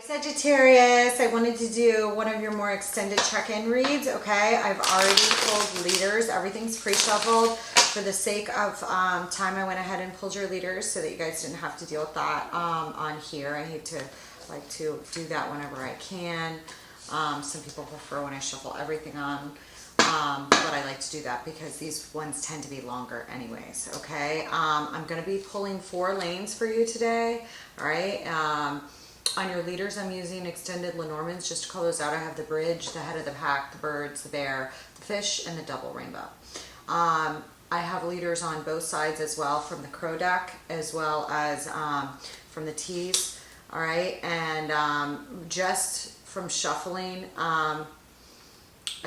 Sagittarius, I wanted to do one of your more extended check-in reads, okay? I've already pulled leaders. Everything's pre-shuffled. For the sake of time, I went ahead and pulled your leaders so that you guys didn't have to deal with that on here. I hate to do that whenever I can. Some people prefer when I shuffle everything on, but I like to do that because these ones tend to be longer anyways, okay? I'm going to be pulling 4 lanes for you today, all right? On your leaders, I'm using extended Lenormands just to call those out. I have the bridge, the head of the pack, the birds, the bear, the fish, and the double rainbow. I have leaders on both sides as well, from the crow deck as well as from the tees, all right? And just from shuffling, I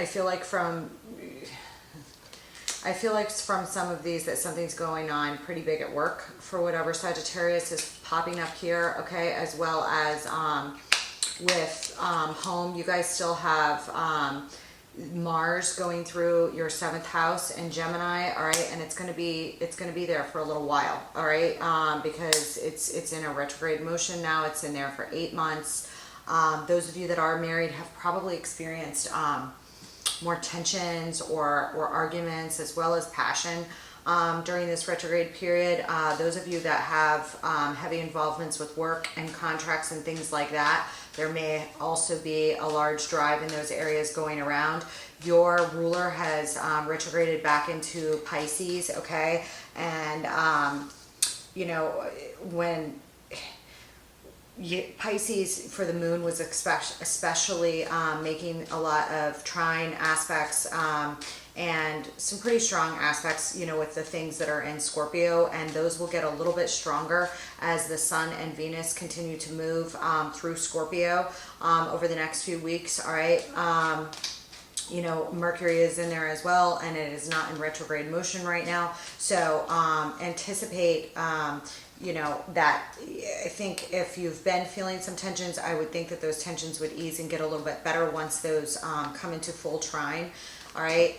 feel like from some of these that something's going on pretty big at work for whatever Sagittarius is popping up here, okay? As well as with home, you guys still have Mars going through your 7th house in Gemini, all right? And it's gonna be there for a little while, all right? Because it's in a retrograde motion now. It's in there for 8 months. Those of you that are married have probably experienced more tensions or arguments as well as passion during this retrograde period. Those of you that have heavy involvements with work and contracts and things like that, there may also be a large drive in those areas going around. Your ruler has retrograded back into Pisces, okay? And, you know, when Pisces for the moon was especially making a lot of trine aspects and some pretty strong aspects, you know, with the things that are in Scorpio, and those will get a little bit stronger as the Sun and Venus continue to move through Scorpio over the next few weeks, all right? You know, Mercury is in there as well, and it is not in retrograde motion right now. So anticipate, you know, that I think if you've been feeling some tensions, I would think that those tensions would ease and get a little bit better once those come into full trine. All right.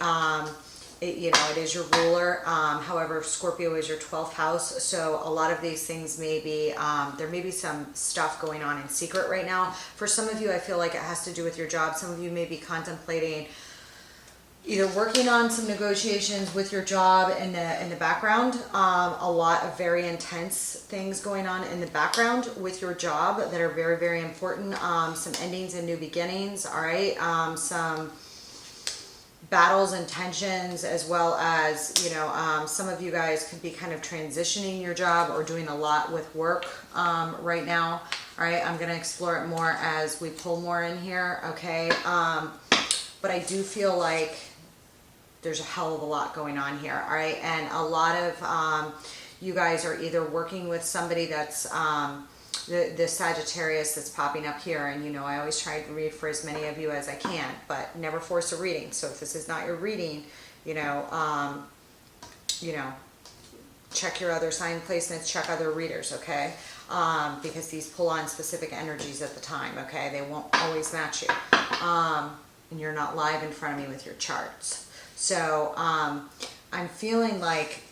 You know, it is your ruler. However, Scorpio is your 12th house. So a lot of these things may be, there may be some stuff going on in secret right now. For some of you, I feel like it has to do with your job. Some of you may be contemplating either working on some negotiations with your job in the background. A lot of very intense things going on in the background with your job that are very, very important. Some endings and new beginnings. All right. Some battles and tensions, as well as, you know, some of you guys could be kind of transitioning your job or doing a lot with work right now. All right, I'm going to explore it more as we pull more in here, okay? But I do feel like there's a hell of a lot going on here, all right? And a lot of you guys are either working with somebody that's the Sagittarius that's popping up here, and you know, I always try to read for as many of you as I can, but never force a reading. So if this is not your reading, you know, check your other sign placements, check other readers, okay? Because these pull on specific energies at the time, okay? They won't always match you, and you're not live in front of me with your charts. So I'm feeling like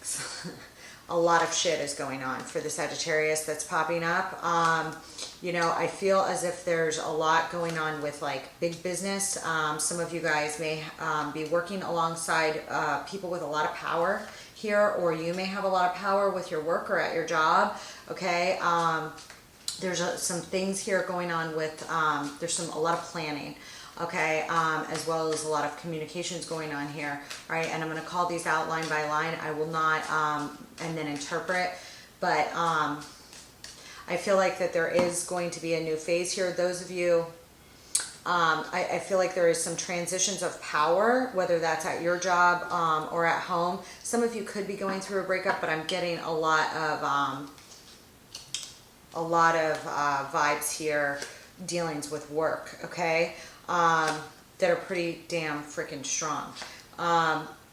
a lot of shit is going on for the Sagittarius that's popping up. You know, I feel as if there's a lot going on with like big business. Some of you guys may be working alongside people with a lot of power here, or you may have a lot of power with your work or at your job, okay? There's some things here going on with, there's a lot of planning, okay, as well as a lot of communications going on here, all right? And I'm going to call these out line by line. I will not and then interpret, but I feel like that there is going to be a new phase here. Those of you, I feel like there is some transitions of power, whether that's at your job or at home. Some of you could be going through a breakup, but I'm getting a lot of vibes here, dealings with work, okay? That are pretty damn freaking strong.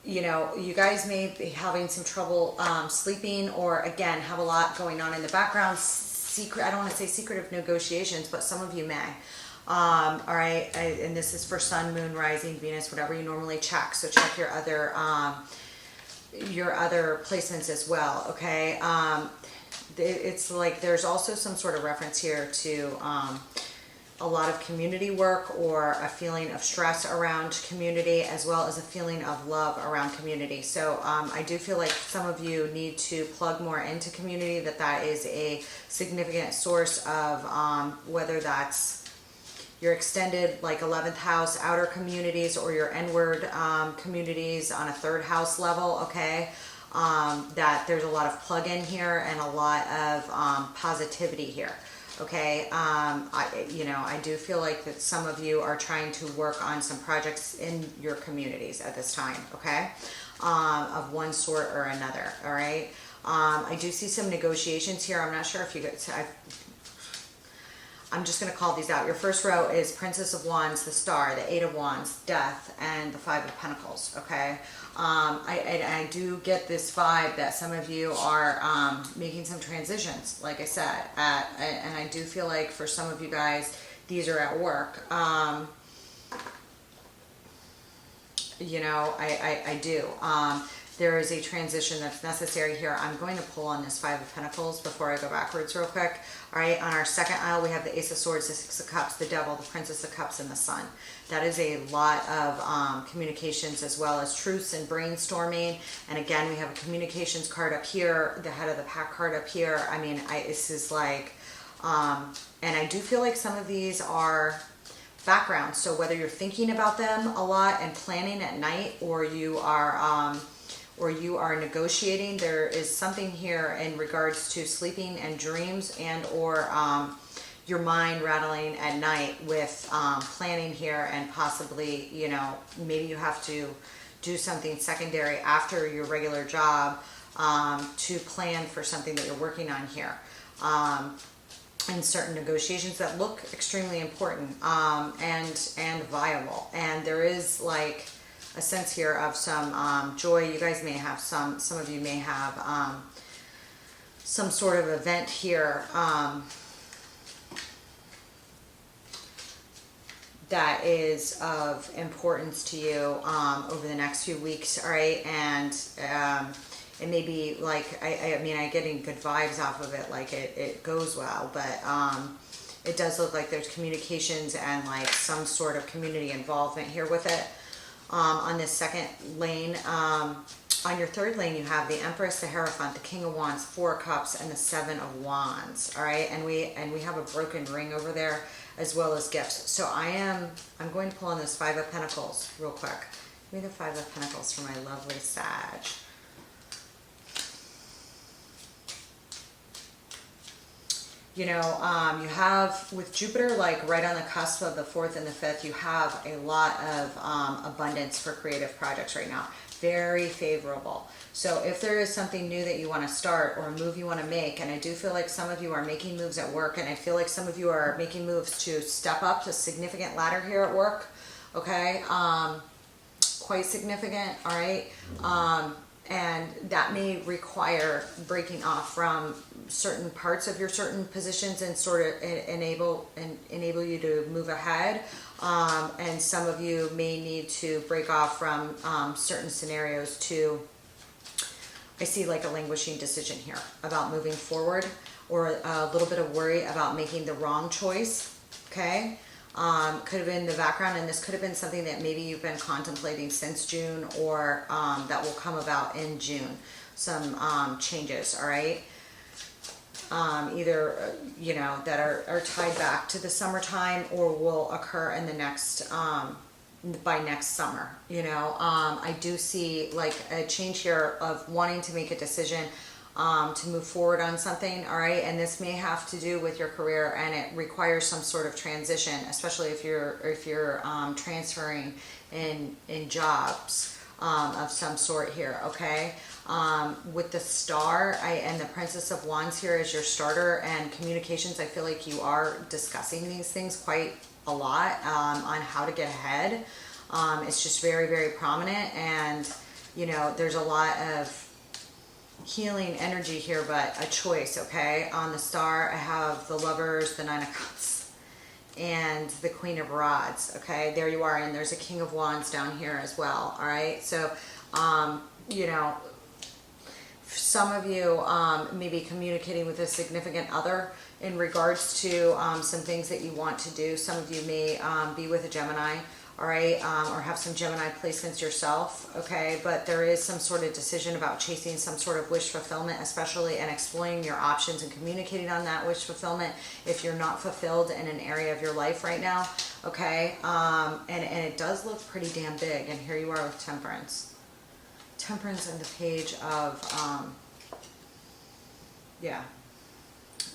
You know, you guys may be having some trouble sleeping, or again, have a lot going on in the background. Secret, I don't want to say secretive negotiations, but some of you may. All right, and this is for Sun, Moon, Rising, Venus, whatever you normally check. So check your other placements as well, okay? It's like there's also some sort of reference here to a lot of community work or a feeling of stress around community, as well as a feeling of love around community. So I do feel like some of you need to plug more into community, that is a significant source of whether that's your extended like 11th house outer communities or your inward communities on a 3rd house level, okay? That there's a lot of plug-in here and a lot of positivity here. Okay, I do feel like that some of you are trying to work on some projects in your communities at this time, okay, of one sort or another, all right? I do see some negotiations here. I'm not sure if you get, I'm just going to call these out. Your first row is Princess of Wands, the Star, the 8 of Wands, Death, and the 5 of Pentacles, okay? I do get this vibe that some of you are making some transitions, like I said, and I do feel like for some of you guys, these are at work. I do. There is a transition that's necessary here. I'm going to pull on this 5 of Pentacles before I go backwards real quick. All right, on our second aisle, we have the Ace of Swords, the 6 of Cups, the Devil, the Princess of Cups, and the Sun. That is a lot of communications, as well as truths and brainstorming. And again, we have a communications card up here, the Head of the Pack card up here. I mean, this is like, and I do feel like some of these are background. So whether you're thinking about them a lot and planning at night, or you are negotiating, there is something here in regards to sleeping and dreams, and or your mind rattling at night with planning here, and possibly, maybe you have to do something secondary after your regular job to plan for something that you're working on here. And certain negotiations that look extremely important and viable. And there is like a sense here of some joy. You guys may have some of you may have some sort of event here that is of importance to you over the next few weeks, all right? And it may be like, I mean, I'm getting good vibes off of it, like it goes well, but it does look like there's communications and like some sort of community involvement here with it. On this second lane, on your third lane, you have the Empress, the Hierophant, the King of Wands, 4 of Cups, and the 7 of Wands. All right, and we have a broken ring over there, as well as gifts. So I'm going to pull on this 5 of Pentacles real quick. Give me the 5 of Pentacles for my lovely Sag. You you have, with Jupiter like right on the cusp of the 4th and the 5th, you have a lot of abundance for creative projects right now. Very favorable. So if there is something new that you want to start, or a move you want to make, and I do feel like some of you are making moves at work, and I feel like some of you are making moves to step up to a significant ladder here at work, okay? Quite significant, all right? And that may require breaking off from certain parts of your certain positions and sort of enable you to move ahead. And some of you may need to break off from certain scenarios to, I see like a languishing decision here about moving forward, or a little bit of worry about making the wrong choice, okay? Could have been the background, and this could have been something that maybe you've been contemplating since June, or that will come about in June. Some changes, all right? Either, that are tied back to the summertime, or will occur in the next, by next summer, I do see like a change here of wanting to make a decision to move forward on something, all right? And this may have to do with your career, and it requires some sort of transition, especially if you're transferring in jobs of some sort here, okay? With the Star and the Princess of Wands here as your starter and communications, I feel like you are discussing these things quite a lot on how to get ahead. It's just very, very prominent, and there's a lot of healing energy here, but a choice, okay? On the Star, I have the Lovers, the 9 of Cups, and the Queen of Rods, okay? There you are, and there's a King of Wands down here as well, all right? So, some of you may be communicating with a significant other, in regards to some things that you want to do. Some of you may be with a Gemini, all right, or have some Gemini placements yourself, okay, but there is some sort of decision about chasing some sort of wish fulfillment, especially, and exploring your options and communicating on that wish fulfillment if you're not fulfilled in an area of your life right now, okay, and it does look pretty damn big, and here you are with Temperance. Temperance and the page of, yeah.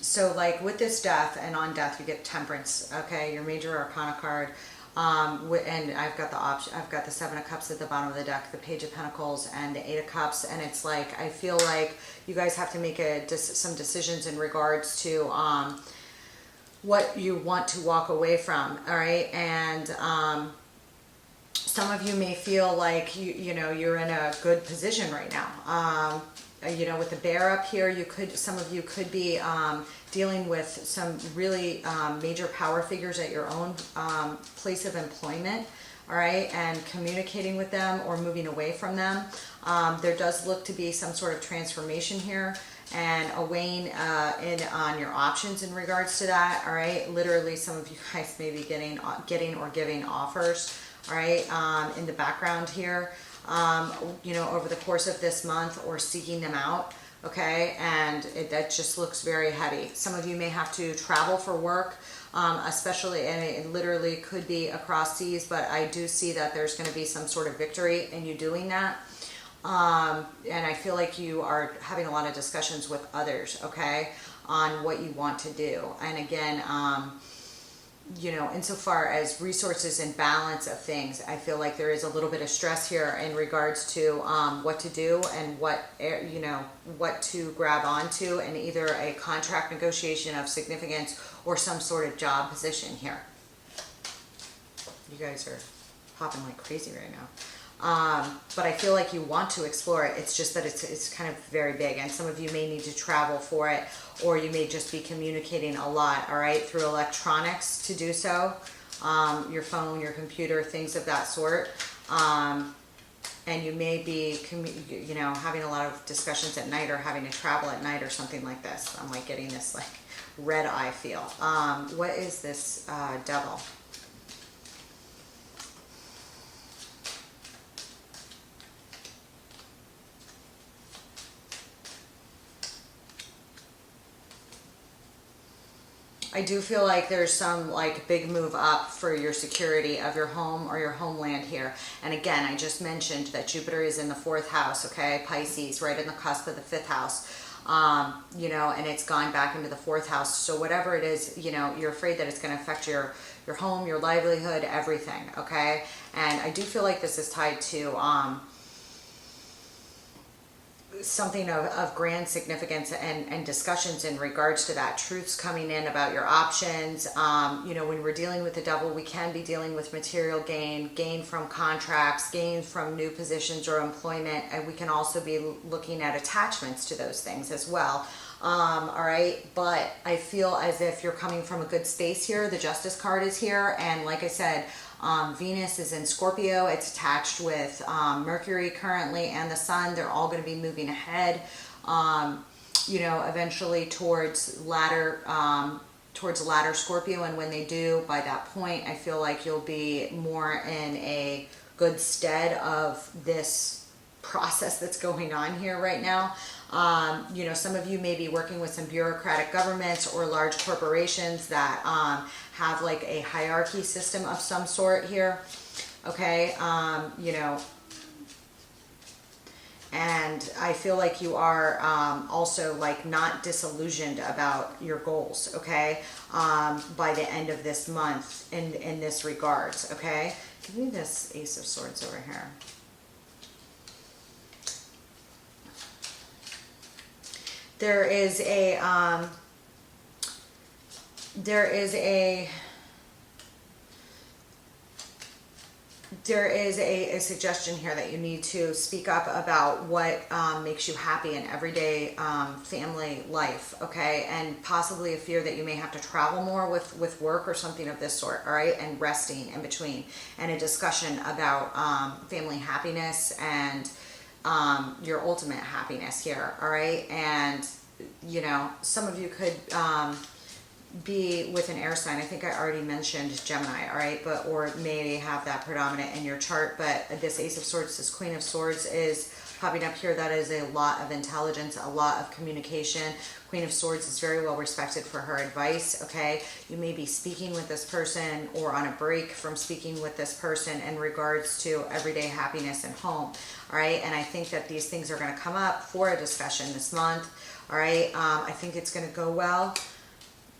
So like with this death, and on death you get Temperance, okay, your major arcana card. And I've got the option, I've got the Seven of Cups at the bottom of the deck, the Page of Pentacles, and the Eight of Cups, and it's like, I feel like you guys have to make some decisions in regards to what you want to walk away from, all right, and some of you may feel like you know, you're in a good position right now. You know, with the Bear up here, some of you could be dealing with some really major power figures at your own place of employment, all right, and communicating with them or moving away from them. There does look to be some sort of transformation here and a weighing in on your options in regards to that, all right. Literally, some of you guys may be getting or giving offers, all right, in the background here. You know, over the course of this month, or seeking them out, okay, and that just looks very heady. Some of you may have to travel for work, especially, and it literally could be across seas, but I do see that there's going to be some sort of victory in you doing that, and I feel like you are having a lot of discussions with others, okay, on what you want to do. And again, you know, insofar as resources and balance of things, I feel like there is a little bit of stress here in regards to what to do and what, you know, what to grab onto, and either a contract negotiation of significance or some sort of job position here. You guys are popping like crazy right now. But I feel like you want to explore it. It's just that it's kind of very big, and some of you may need to travel for it, or you may just be communicating a lot, all right, through electronics to do so, your phone, your computer, things of that sort. And you may be, you know, having a lot of discussions at night, or having to travel at night, or something like this. I'm like getting this like red eye feel. What is this Devil? I do feel like there's some like big move up for your security of your home or your homeland here. And again, I just mentioned that Jupiter is in the 4th house, okay, Pisces, right in the cusp of the 5th house, you know, and it's gone back into the 4th house. So whatever it is, you know, you're afraid that it's going to affect your home, your livelihood, everything, okay? And I do feel like this is tied to something of grand significance and discussions in regards to that. Truths coming in about your options. You know, when we're dealing with the Devil, we can be dealing with material gain from contracts, gain from new positions or employment, and we can also be looking at attachments to those things as well. All right, but I feel as if you're coming from a good space here. The Justice card is here, and like I said, Venus is in Scorpio. It's attached with Mercury currently, and the Sun. They're all going to be moving ahead, you know, eventually towards latter Scorpio. And when they do, by that point, I feel like you'll be more in a good stead of this process that's going on here right now. You know, some of you may be working with some bureaucratic governments or large corporations that have like a hierarchy system of some sort here, okay, you know, and I feel like you are also like not disillusioned about your goals, okay, by the end of this month in this regards, okay. Give me this Ace of Swords over here. There is a suggestion here that you need to speak up about what makes you happy in everyday family life, okay, and possibly a fear that you may have to travel more with work or something of this sort, all right, and resting in between, and a discussion about family happiness and your ultimate happiness here, all right. And you know, some of you could be with an air sign. I think I already mentioned Gemini, all right, but or maybe have that predominant in your chart. But this Ace of Swords, this Queen of Swords is popping up here. That is a lot of intelligence, a lot of communication. Queen of Swords is very well respected for her advice, okay? You may be speaking with this person or on a break from speaking with this person in regards to everyday happiness and home, all right? And I think that these things are going to come up for a discussion this month, all right? I think it's going to go well.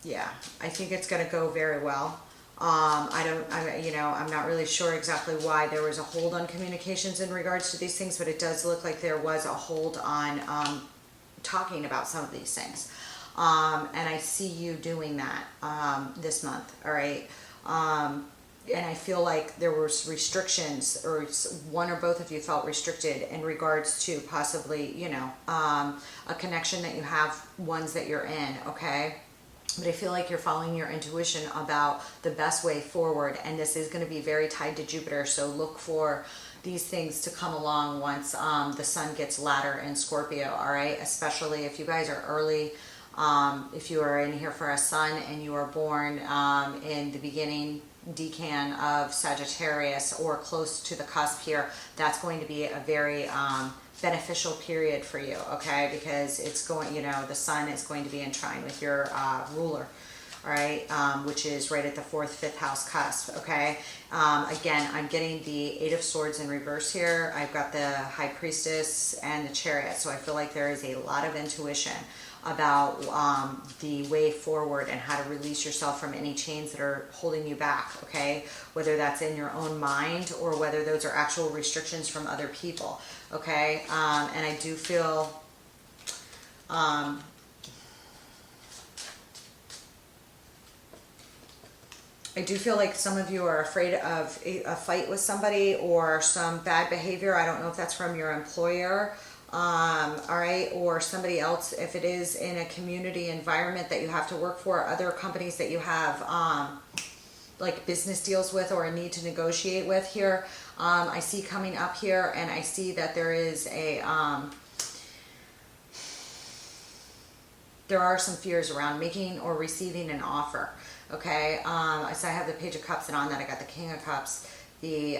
Yeah, I think it's going to go very well. I'm not really sure exactly why there was a hold on communications in regards to these things, but it does look like there was a hold on talking about some of these things. And I see you doing that this month, all right? And I feel like there was restrictions, or one or both of you felt restricted in regards to possibly, a connection that you have, ones that you're in, okay? But I feel like you're following your intuition about the best way forward, and this is going to be very tied to Jupiter, so look for these things to come along once the sun gets latter in Scorpio, all right? Especially if you guys are early, if you are in here for a sun and you are born in the beginning decan of Sagittarius or close to the cusp here, that's going to be a very beneficial period for you, okay? Because it's going, the sun is going to be in trine with your ruler, all right, which is right at the 4th, 5th house cusp, okay? Again, I'm getting the 8 of Swords in reverse here. I've got the High Priestess and the Chariot, so I feel like there is a lot of intuition about the way forward and how to release yourself from any chains that are holding you back, okay? Whether that's in your own mind or whether those are actual restrictions from other people, okay? And I do feel like some of you are afraid of a fight with somebody or some bad behavior. I don't know if that's from your employer, all right, or somebody else. If it is in a community environment that you have to work for, other companies that you have like business deals with or a need to negotiate with here, I see coming up here, and I see that there is a there are some fears around making or receiving an offer, okay? So I have the Page of Cups, and on that I got the King of Cups, the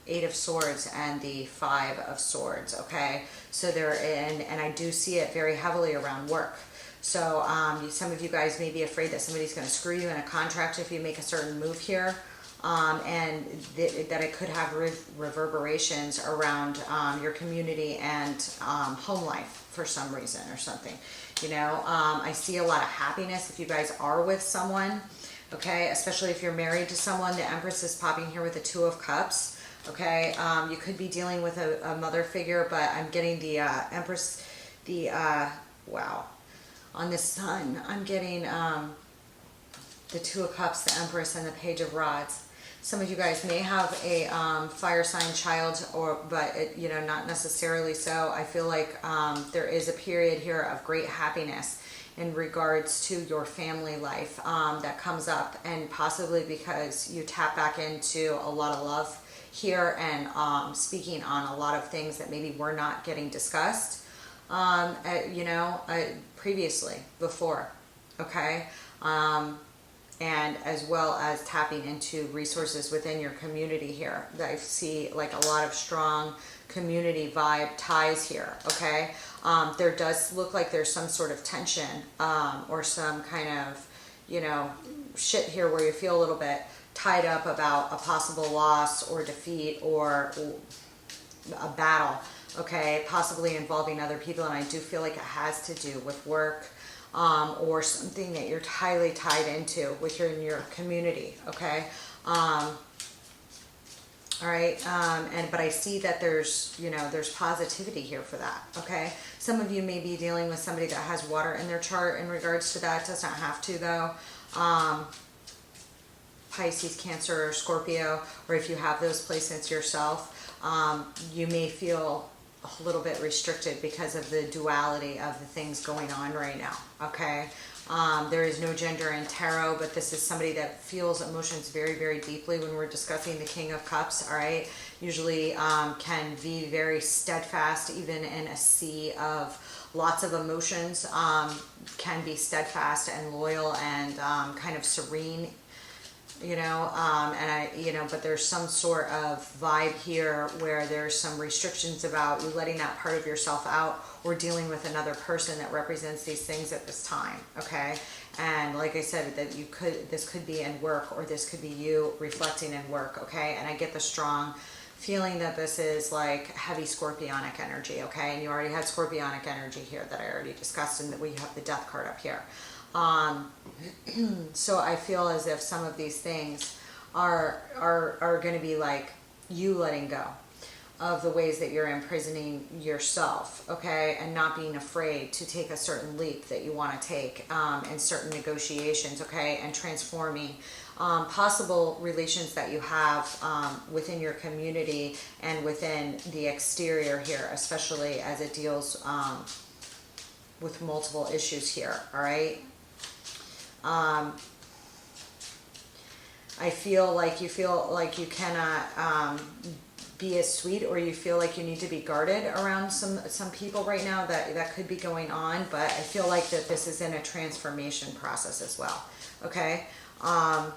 8 of Swords, and the 5 of Swords, okay? So they're in, and I do see it very heavily around work. So some of you guys may be afraid that somebody's going to screw you in a contract if you make a certain move here, and that it could have reverberations around your community and home life for some reason or something. I see a lot of happiness if you guys are with someone, okay? Especially if you're married to someone. The Empress is popping here with the 2 of Cups, okay? You could be dealing with a mother figure, but I'm getting the Empress, wow. On this Sun, I'm getting the 2 of Cups, the Empress, and the Page of Rods. Some of you guys may have a fire sign child, but not necessarily so. I feel like there is a period here of great happiness in regards to your family life that comes up, and possibly because you tap back into a lot of love here and speaking on a lot of things that maybe were not getting discussed, previously, before, okay? And as well as tapping into resources within your community here. I see like a lot of strong community vibe ties here, okay? There does look like there's some sort of tension or some kind of, shit here where you feel a little bit tied up about a possible loss or defeat or a battle, okay? Possibly involving other people, and I do feel like it has to do with work, or something that you're highly tied into with your community, okay? All right, but I see that there's positivity here for that, okay? Some of you may be dealing with somebody that has water in their chart in regards to that. It does not have to, though. Pisces, Cancer, or Scorpio, or if you have those placements yourself, you may feel a little bit restricted because of the duality of the things going on right now, okay? There is no gender in tarot, but this is somebody that feels emotions very, very deeply when we're discussing the King of Cups, all right? Usually can be very steadfast, even in a sea of lots of emotions, can be steadfast and loyal and kind of serene, you know, but there's some sort of vibe here where there's some restrictions about you letting that part of yourself out or dealing with another person that represents these things at this time, okay? And like I said, that this could be in work, or this could be you reflecting in work, okay? And I get the strong feeling that this is like heavy scorpionic energy, okay? And you already had scorpionic energy here that I already discussed, and that we have the death card up here. So I feel as if some of these things are going to be like you letting go of the ways that you're imprisoning yourself, okay, and not being afraid to take a certain leap that you want to take in certain negotiations, okay, and transforming possible relations that you have within your community and within the exterior here, especially as it deals with multiple issues here, all right? I feel like you cannot be as sweet, or you feel like you need to be guarded around some people right now that could be going on, but I feel like that this is in a transformation process as well, okay? And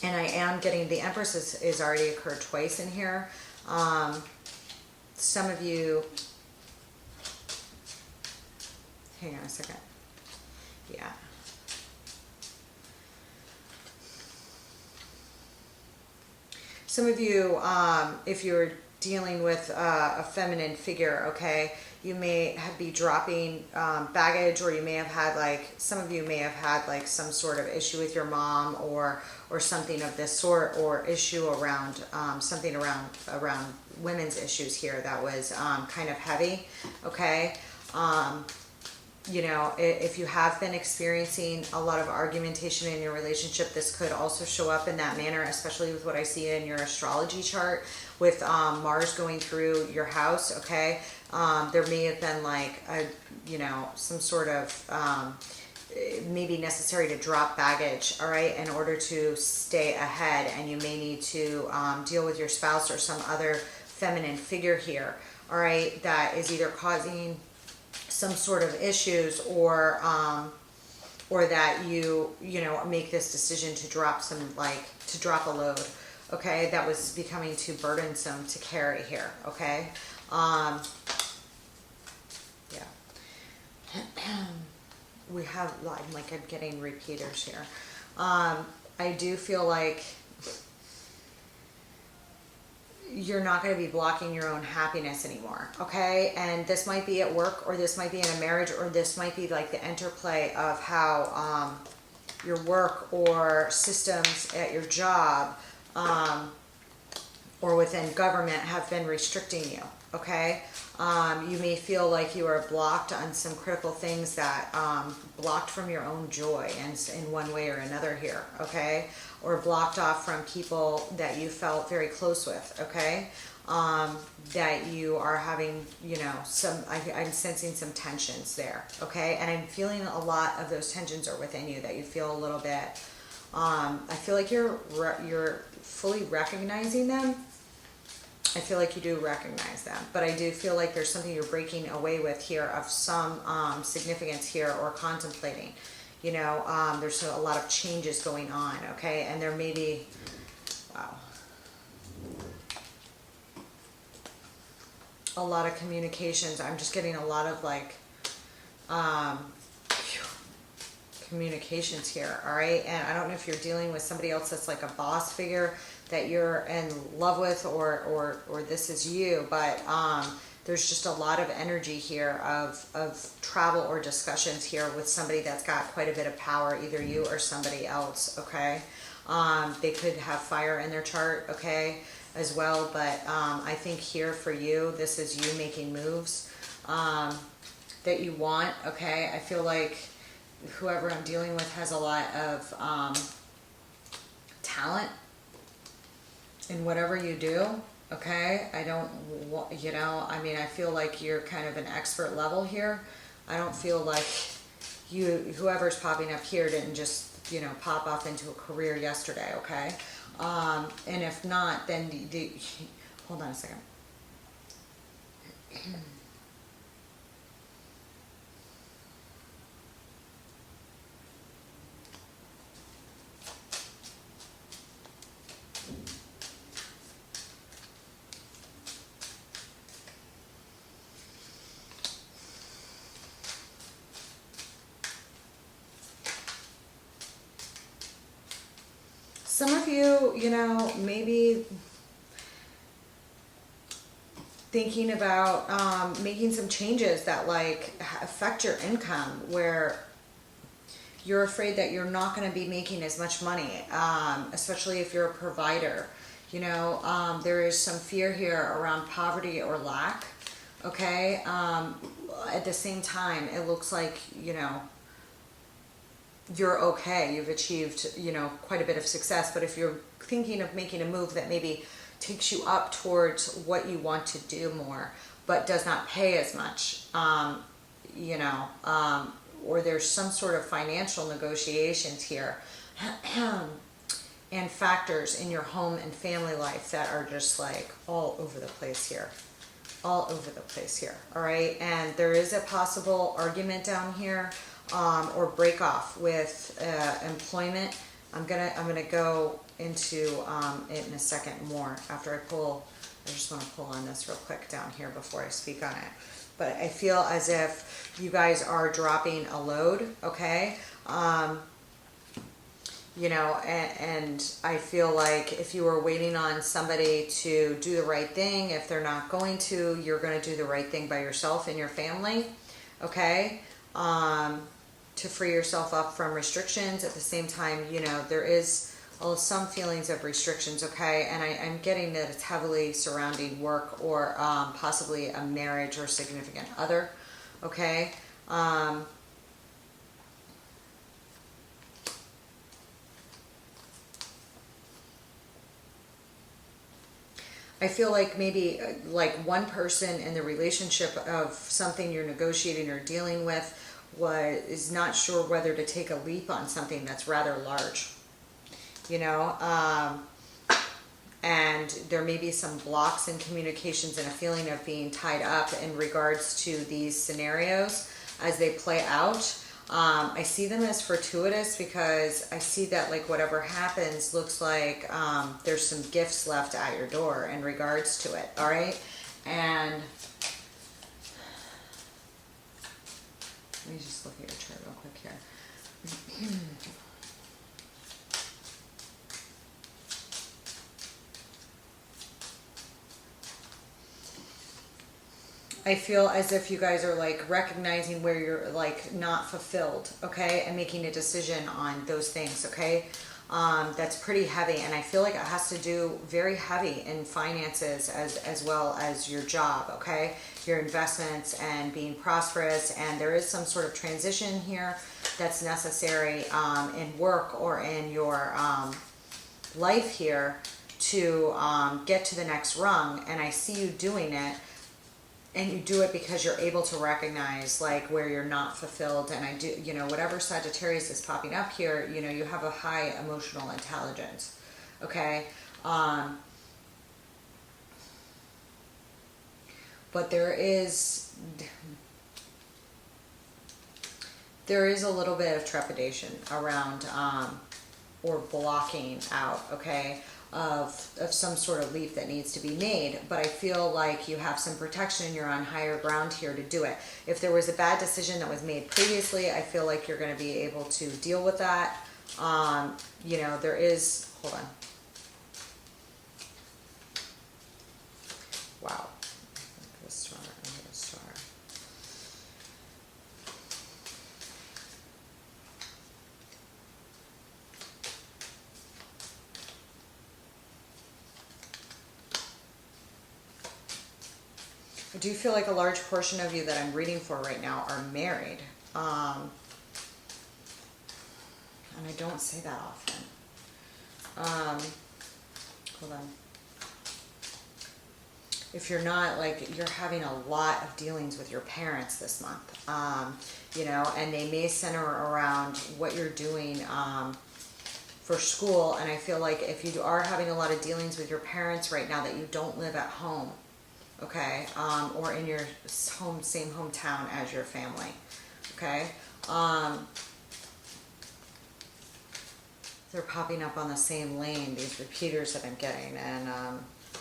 I am getting the Empress is already occurred twice in here. Some of you, hang on a second, yeah. Some of you, if you're dealing with a feminine figure, okay, you may be dropping baggage, or you may have had some of you may have had some sort of issue with your mom, or something of this sort, or issue around something around women's issues here that was kind of heavy, okay. You know, if you have been experiencing a lot of argumentation in your relationship, this could also show up in that manner, especially with what I see in your astrology chart with Mars going through your house, okay? There may have been some sort of maybe necessary to drop baggage, all right, in order to stay ahead, and you may need to deal with your spouse or some other feminine figure here, all right, that is either causing some sort of issues, or that you make this decision to drop a load, okay, that was becoming too burdensome to carry here, okay. Yeah. We have I'm getting repeaters here. I do feel like you're not going to be blocking your own happiness anymore, okay? And this might be at work, or this might be in a marriage, or this might be like the interplay of how your work or systems at your job or within government have been restricting you, okay? You may feel like you are blocked on some critical things that blocked from your own joy in one way or another here, okay? Or blocked off from people that you felt very close with, okay? That you are having, I'm sensing some tensions there, okay? And I'm feeling a lot of those tensions are within you, that you feel a little bit, I feel like you're fully recognizing them. I feel like you do recognize them, but I do feel like there's something you're breaking away with here of some significance here, or contemplating. There's a lot of changes going on, okay? And there may be, wow, a lot of communications. I'm just getting a lot of communications here, all right? And I don't know if you're dealing with somebody else that's like a boss figure that you're in love with, or this is you, but there's just a lot of energy here of travel or discussions here with somebody that's got quite a bit of power, either you or somebody else, okay? They could have fire in their chart, okay, as well, but I think here for you, this is you making moves that you want, okay? I feel like whoever I'm dealing with has a lot of talent in whatever you do, okay? I don't, I feel like you're kind of an expert level here. I don't feel like whoever's popping up here didn't just, you know, pop off into a career yesterday, okay? And if not, then hold on a second. Some of you, you know, maybe thinking about making some changes that like affect your income, where you're afraid that you're not going to be making as much money, especially if you're a provider. You know, there is some fear here around poverty or lack, okay? At the same time, it looks like, you know, you're okay, you've achieved, you know, quite a bit of success, but if you're thinking of making a move that maybe takes you up towards what you want to do more, but does not pay as much, you know, or there's some sort of financial negotiations here, and factors in your home and family life that are just like all over the place here. All over the place here, all right? And there is a possible argument down here, or break off with employment. I'm gonna go into it in a second more after I pull. I just want to pull on this real quick down here before I speak on it. But I feel as if you guys are dropping a load, okay? You know, and I feel like if you were waiting on somebody to do the right thing, if they're not going to, you're going to do the right thing by yourself and your family, okay? To free yourself up from restrictions. At the same time, you know, there is some feelings of restrictions, okay? And I'm getting that it's heavily surrounding work or possibly a marriage or significant other, okay? I feel like maybe like one person in the relationship of something you're negotiating or dealing with is not sure whether to take a leap on something that's rather large, you know, and there may be some blocks in communications and a feeling of being tied up in regards to these scenarios as they play out. I see them as fortuitous because I see that like whatever happens looks like there's some gifts left at your door in regards to it, all right? And let me just look at your chart real quick here. I feel as if you guys are like recognizing where you're like not fulfilled, okay, and making a decision on those things, okay. That's pretty heavy, and I feel like it has to do very heavy in finances as well as your job, okay, your investments and being prosperous. And there is some sort of transition here that's necessary in work or in your life here to get to the next rung. And I see you doing it. And you do it because you're able to recognize like where you're not fulfilled. And I do, you know, whatever Sagittarius is popping up here, you know, you have a high emotional intelligence, okay? But there is a little bit of trepidation around or blocking out, okay, of some sort of leap that needs to be made. But I feel like you have some protection and you're on higher ground here to do it. If there was a bad decision that was made previously, I feel like you're going to be able to deal with that. You know, there is, hold on. Wow. This star, this star. I do feel like a large portion of you that I'm reading for right now are married. And I don't say that often. Hold on. if you're not, like, you're having a lot of dealings with your parents this month, you know, and they may center around what you're doing for school. And I feel like if you are having a lot of dealings with your parents right now, that you don't live at home, okay, or in your same hometown as your family, okay. They're popping up on the same lane, these repeaters that I'm getting, and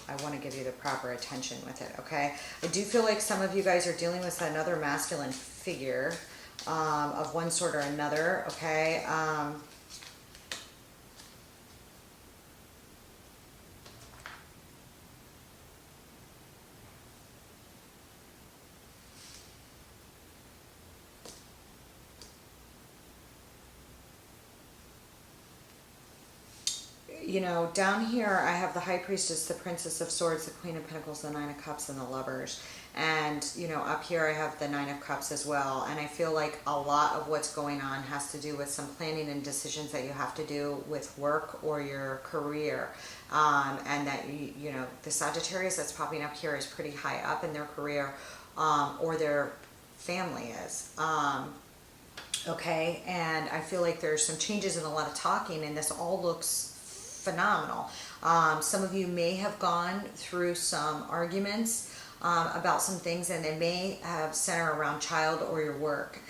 I want to give you the proper attention with it, okay? I do feel like some of you guys are dealing with another masculine figure of one sort or another, okay? You know, down here I have the High Priestess, the Princess of Swords, the Queen of Pentacles, the Nine of Cups, and the Lovers. And, you know, up here I have the Nine of Cups as well. And I feel like a lot of what's going on has to do with some planning and decisions that you have to do with work or your career. And that, you know, the Sagittarius that's popping up here is pretty high up in their career, or their family is. Okay, and I feel like there's some changes and a lot of talking, and this all looks phenomenal. Some of you may have gone through some arguments about some things, and they may have centered around child or your work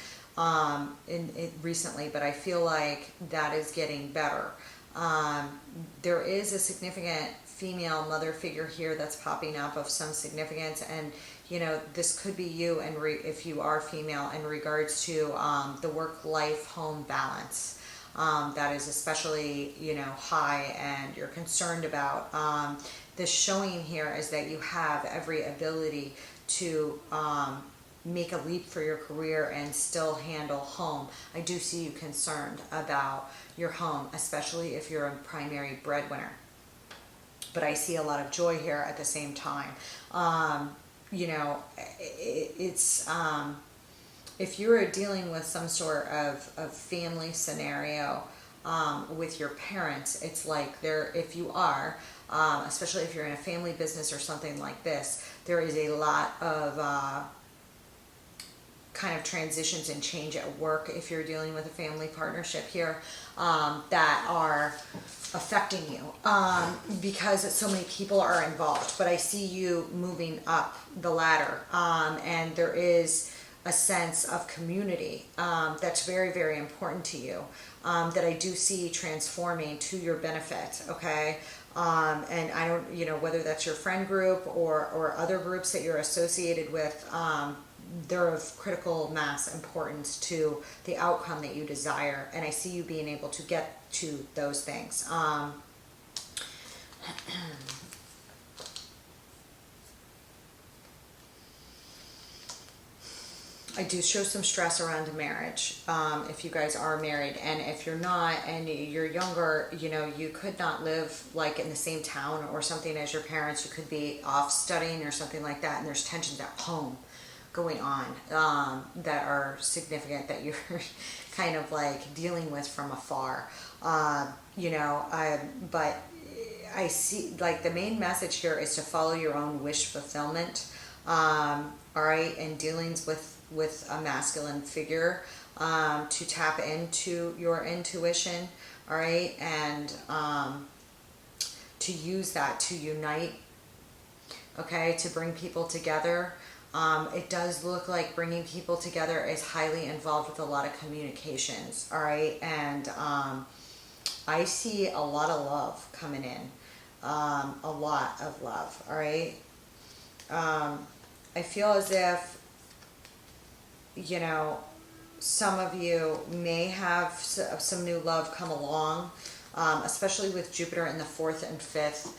recently, but I feel like that is getting better. There is a significant female mother figure here that's popping up of some significance, and you know, this could be you, and if you are female, in regards to the work-life home balance. That is especially, you know, high, and you're concerned about. The showing here is that you have every ability to make a leap for your career and still handle home. I do see you concerned about your home, especially if you're a primary breadwinner. But I see a lot of joy here at the same time. You know, it's... if you're dealing with some sort of family scenario with your parents, it's like if you are, especially if you're in a family business or something like this, there is a lot of kind of transitions and change at work if you're dealing with a family partnership here that are affecting you because so many people are involved. But I see you moving up the ladder, and there is a sense of community that's very, very important to you, that I do see transforming to your benefit, okay? And I don't, you know, whether that's your friend group or other groups that you're associated with, they're of critical mass importance to the outcome that you desire. And I see you being able to get to those things. I do show some stress around marriage, if you guys are married, and if you're not and you're younger, you know, you could not live like in the same town or something as your parents. You could be off studying or something like that, and there's tensions at home going on that are significant, that you're kind of like dealing with from afar, you know, but I see like the main message here is to follow your own wish fulfillment, all right, and dealings with a masculine figure, to tap into your intuition, all right, and to use that to unite, okay, to bring people together. It does look like bringing people together is highly involved with a lot of communications, all right, and I see a lot of love coming in, a lot of love, all right. I feel as if, you know, some of you may have some new love come along, especially with Jupiter in the 4th and 5th.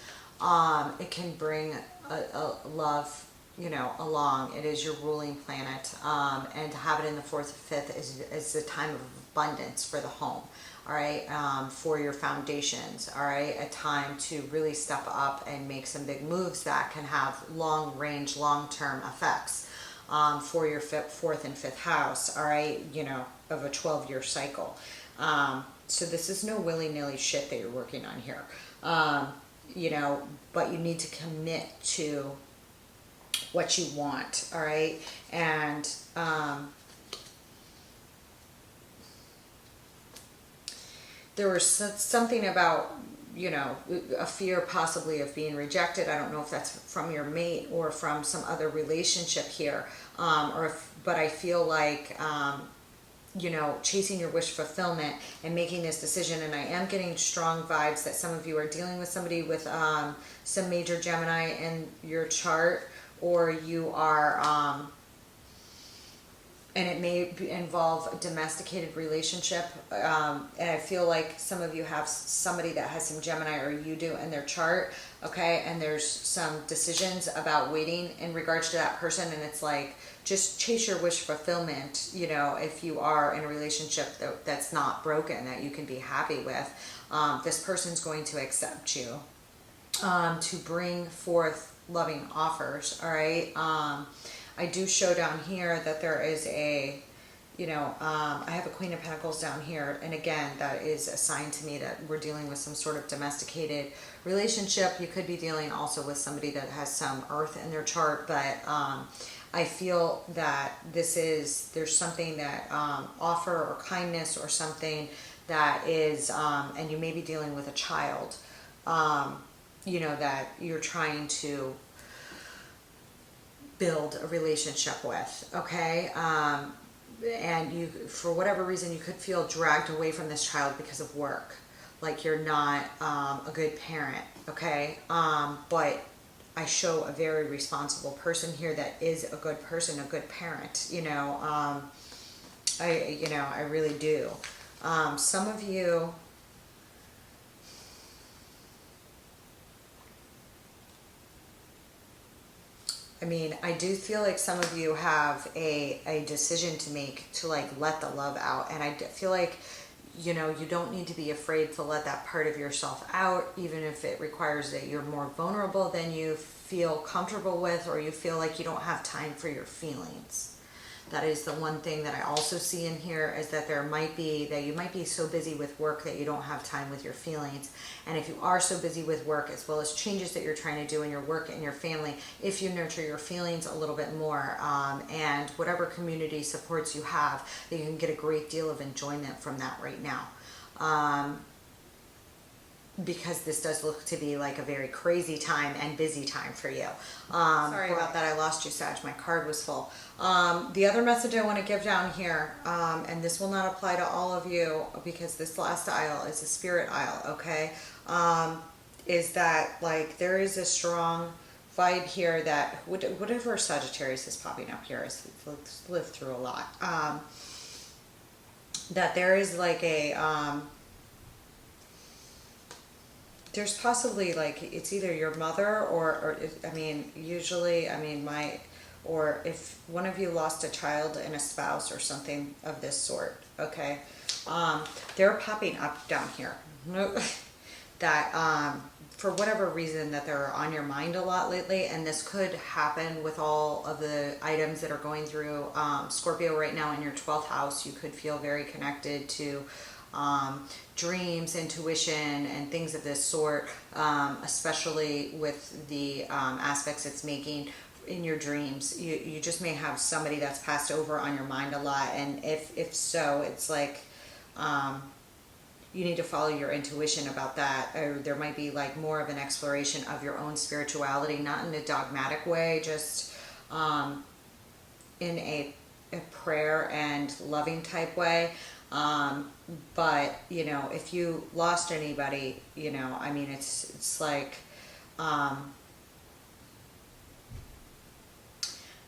It can bring a love, you know, along. It is your ruling planet, and to have it in the 4th and 5th is a time of abundance for the home, all right, for your foundations, all right, a time to really step up and make some big moves that can have long range, long-term effects. For your 4th and 5th house, all right, you know, of a 12-year cycle. So this is no willy-nilly shit that you're working on here, you know, but you need to commit to what you want, all right? And there was something about, you know, a fear possibly of being rejected. I don't know if that's from your mate or from some other relationship here, but I feel like, you know, chasing your wish fulfillment and making this decision. And I am getting strong vibes that some of you are dealing with somebody with some major Gemini in your chart, or you are, and it may involve a domesticated relationship. And I feel like some of you have somebody that has some Gemini, or you do, in their chart, okay? And there's some decisions about waiting in regards to that person, and it's like, just chase your wish fulfillment, you know, if you are in a relationship that's not broken, that you can be happy with. This person's going to accept you, to bring forth loving offers, all right? I do show down here that there is a, you know, I have a Queen of Pentacles down here, and again, that is a sign to me that we're dealing with some sort of domesticated relationship. You could be dealing also with somebody that has some earth in their chart, but I feel that there's something that, offer or kindness or something that is, and you may be dealing with a child, you know, that you're trying to build a relationship with, okay? And you, for whatever reason, you could feel dragged away from this child because of work, like you're not a good parent, okay? But I show a very responsible person here that is a good person, a good parent, you know. I really do. Some of you, I mean, I do feel like some of you have a decision to make to like let the love out. And I feel like, you know, you don't need to be afraid to let that part of yourself out, even if it requires that you're more vulnerable than you feel comfortable with, or you feel like you don't have time for your feelings. That is the one thing that I also see in here, is that you might be so busy with work that you don't have time with your feelings. And if you are so busy with work, as well as changes that you're trying to do in your work and your family, if you nurture your feelings a little bit more, and whatever community supports you have, that you can get a great deal of enjoyment from that right now. Because this does look to be like a very crazy time and busy time for you. Sorry about that, I lost you, Sag. My card was full. The other message I want to give down here, and this will not apply to all of you because this last aisle is a spirit aisle, okay? Is that like there is a strong vibe here that whatever Sagittarius is popping up here has lived through a lot. That there is like a... there's possibly like, it's either your mother or I mean, usually, I mean, or if one of you lost a child and a spouse or something of this sort, okay? They're popping up down here. That, for whatever reason, that they're on your mind a lot lately, and this could happen with all of the items that are going through Scorpio right now in your 12th house. You could feel very connected to dreams, intuition, and things of this sort, especially with the aspects it's making in your dreams. You just may have somebody that's passed over on your mind a lot, and if so, it's like you need to follow your intuition about that. Or there might be like more of an exploration of your own spirituality, not in a dogmatic way, just in a prayer and loving type way. But, you know, if you lost anybody, you know, I mean, it's like,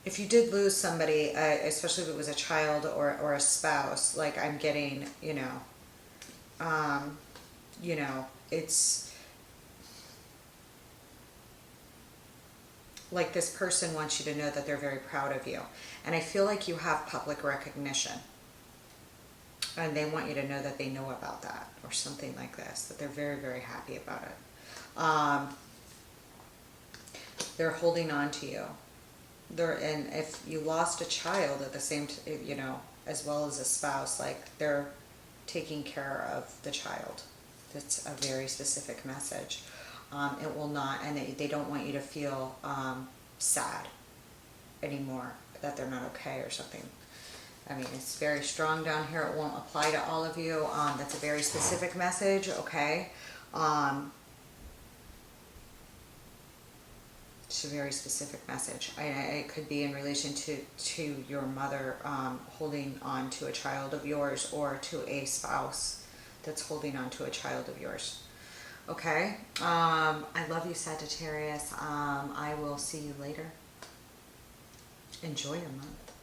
if you did lose somebody, especially if it was a child or a spouse, like I'm getting, you know, it's like this person wants you to know that they're very proud of you. And I feel like you have public recognition. And they want you to know that they know about that, or something like this, that they're very, very happy about it. They're holding on to you. And if you lost a child at the same time, you know, as well as a spouse, like they're taking care of the child. That's a very specific message. It will not, and they don't want you to feel sad. anymore, that they're not okay or something. I mean, it's very strong down here. It won't apply to all of you. That's a very specific message, okay? It's a very specific message. It could be in relation to your mother holding on to a child of yours, or to a spouse that's holding on to a child of yours. Okay? I love you, Sagittarius. I will see you later. Enjoy your month.